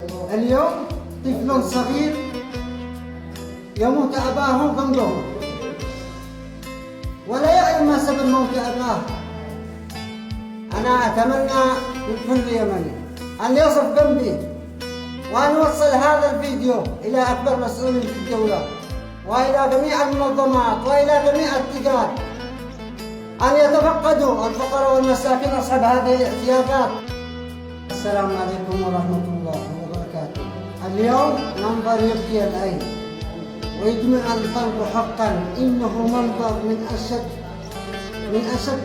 اليوم طفل صغير يموت أباه جنبه ولا يعلم ما سبب موت أباه. أنا أتمنى من كل يمني أن يصف جنبي وأن يوصل هذا الفيديو إلى أكبر مسؤول في الدولة وإلى جميع المنظمات وإلى جميع التجار أن يتفقدوا الفقراء والمساكين أصحاب هذه الاحتياجات. السلام عليكم ورحمة الله وبركاته. اليوم منظر يبكي العين ويدمع القلب حقا، إنه منظر من أشد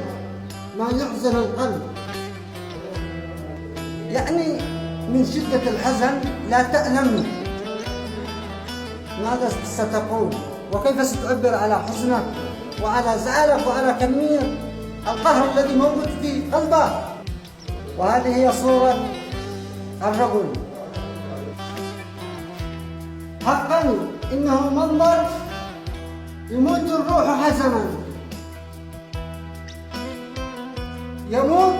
ما يحزن القلب، يعني من شدة الحزن لا تعلم ماذا ستقول وكيف ستعبر على حزنك وعلى زعلك وعلى كمية القهر الذي موجود في قلبك. وهذه هي صورة الرجل. حقا إنه منظر يموت الروح حزنا. يموت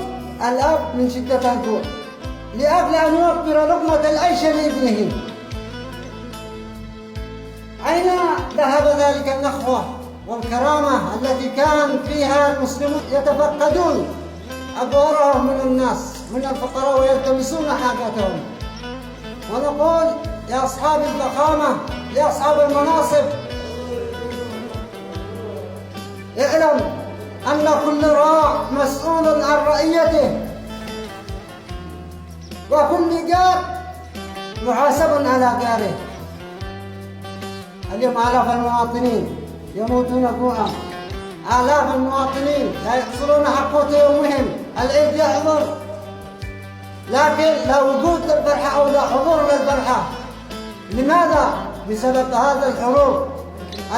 الأب من شدة الجوع لأجل أن يوفر لقمة العيش لابنه. أين ذهب ذلك النخوة والكرامة التي كان فيها المسلمون يتفقدون أبوارهم من الناس من الفقراء ويلتمسون حاجاتهم؟ ونقول يا أصحاب الفخامة، يا أصحاب المناصب، اعلم أن كل راع مسؤول عن رعيته، وكل جار محاسب على جاره. اليوم آلاف المواطنين يموتون جوعا، آلاف المواطنين لا يحصلون حق قوت يومهم، العيد يحضر لكن لا وجود للفرحة أو لا حضور للفرحة. لماذا؟ بسبب هذه الحروب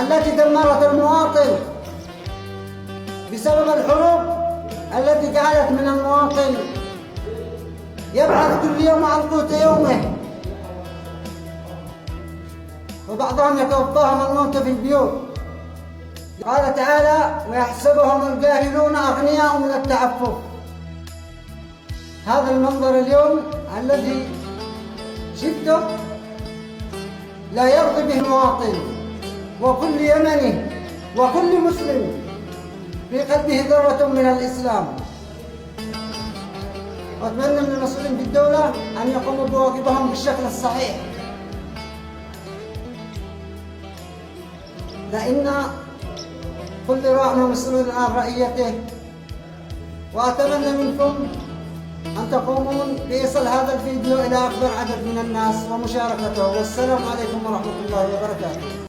التي دمرت المواطن، بسبب الحروب التي جعلت من المواطن يبحث كل يوم عن قوت يومه، وبعضهم يتوفاهم الموت في البيوت. قال تعالى: ويحسبهم الجاهلون أغنياء من التعفف. هذا المنظر اليوم الذي شفته لا يرضي به المواطن وكل يمني وكل مسلم في قلبه ذرة من الإسلام. وأتمنى من المسؤولين في الدولة أن يقوموا بواجبهم بالشكل الصحيح، لأن كل راع مسؤول عن رعيته. وأتمنى منكم أن تقومون بإيصال هذا الفيديو إلى أكبر عدد من الناس ومشاركته. والسلام عليكم ورحمة الله وبركاته.